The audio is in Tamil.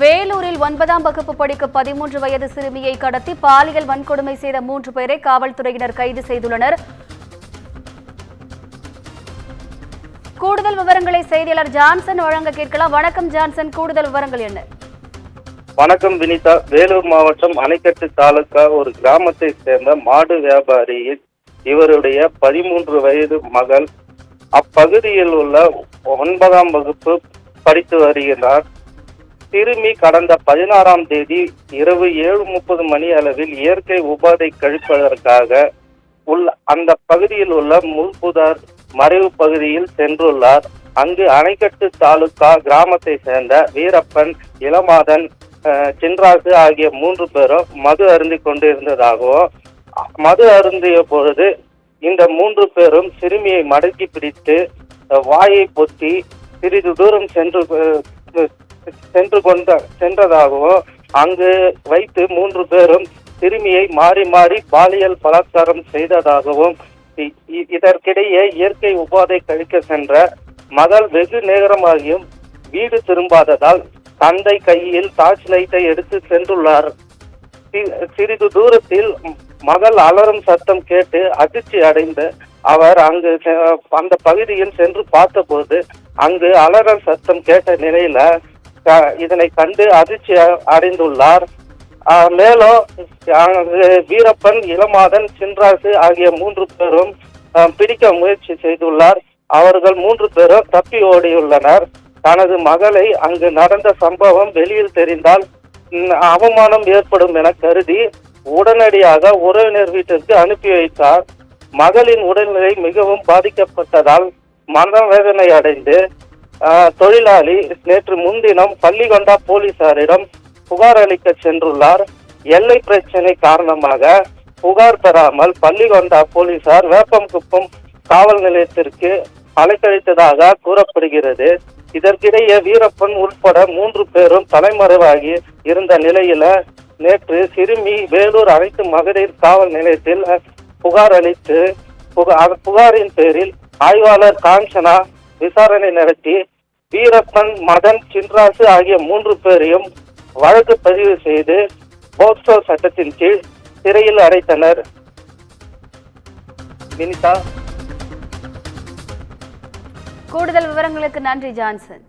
வேலூரில் 9ஆம் வகுப்பு படிக்கும் 13 வயது சிறுமியை கடத்தி பாலியல் வன்கொடுமை செய்த 3 பேரை காவல்துறையினர் கைது செய்துள்ளனர். கூடுதல் விவரங்களை செய்தியாளர் ஜான்சன் வழங்க கேட்கலாம். வணக்கம் ஜான்சன், கூடுதல் விவரங்கள் என்ன? வணக்கம் வினிதா. வேலூர் மாவட்டம் அணைக்கட்டு தாலுகா ஒரு கிராமத்தை சேர்ந்த மாடு வியாபாரி இவருடைய 13 வயது மகள் அப்பகுதியில் உள்ள 9ஆம் வகுப்பு படித்து வருகிறார். சிறுமி கடந்த 16ஆம் தேதி இரவு 7:30 மணி அளவில் இயற்கை உபாதை கழிப்பதற்காக அந்த பகுதியில் உள்ள முள்புதார் மறைவு பகுதியில் சென்றுள்ளார். அங்கு அணைக்கட்டு தாலுகா கிராமத்தை சேர்ந்த வீரப்பன், இளமாதன், சின்ராசு ஆகிய 3 பேரும் மது அருந்தி கொண்டிருந்ததாகவும், மது அருந்திய பொழுது இந்த 3 பேரும் சிறுமியை மடக்கி பிடித்து வாயை பொத்தி சிறிது தூரம் சென்றதாகவும், அங்கு வைத்து 3 பேரும் சிறுமியை மாறி மாறி பாலியல் பலாத்காரம் செய்ததாகவும், இதற்கிடையே இயற்கை உபாதை கழிக்க சென்ற மகள் வெகு நேரமாகியும் வீடு திரும்பாததால் தந்தை கையில் டார்ச் லைட்டை எடுத்து சென்றுள்ளார். சிறிது தூரத்தில் மகள் அலறும் சத்தம் கேட்டு அதிர்ச்சி அடைந்த அவர் அங்கு அந்த பகுதியில் சென்று பார்த்தபோது அங்கு அலறல் சத்தம் கேட்ட நிலையில இதனை கண்டு அதிர்ச்சி அடைந்துள்ளார். மேலும் வீரப்பன், இளமாதன், சின்ராசு ஆகிய 3 பேரும் பிடிக்க முயற்சி செய்துள்ளார். அவர்கள் 3 பேரும் தப்பி ஓடியுள்ளனர். தனது மகளை அங்கு நடந்த சம்பவம் வெளியில் தெரிந்தால் அவமானம் ஏற்படும் என கருதி உடனடியாக உறவினர் வீட்டிற்கு அனுப்பி வைத்தார். மகளின் உடல்நிலை மிகவும் பாதிக்கப்பட்டதால் மனவேதனை அடைந்து தொழிலாளி நேற்று முன்தினம் பள்ளிகொண்டா போலீசாரிடம் புகார் அளிக்க சென்றுள்ளார். எல்லை பிரச்சனை காரணமாக புகார் பெறாமல் பள்ளிகொண்டா போலீசார் வேப்பங்குப்பம் காவல் நிலையத்திற்கு அலைக்கழித்ததாக கூறப்படுகிறது. இதற்கிடையே வீரப்பன் உட்பட 3 பேரும் தலைமறைவாகி இருந்த நிலையில நேற்று சிறுமி வேலூர் அனைத்து மகளிர் காவல் நிலையத்தில் புகார் அளித்து புகாரின் பேரில் ஆய்வாளர் காஞ்சனா விசாரணை நடத்தி வீரப்பன், மதன், சின்ராசு ஆகிய 3 பேரையும் வழக்கு பதிவு செய்து போக்சோ சட்டத்தின் கீழ் சிறையில் அடைத்தனர். வினிதா, கூடுதல் விவரங்களுக்கு நன்றி ஜான்சன்.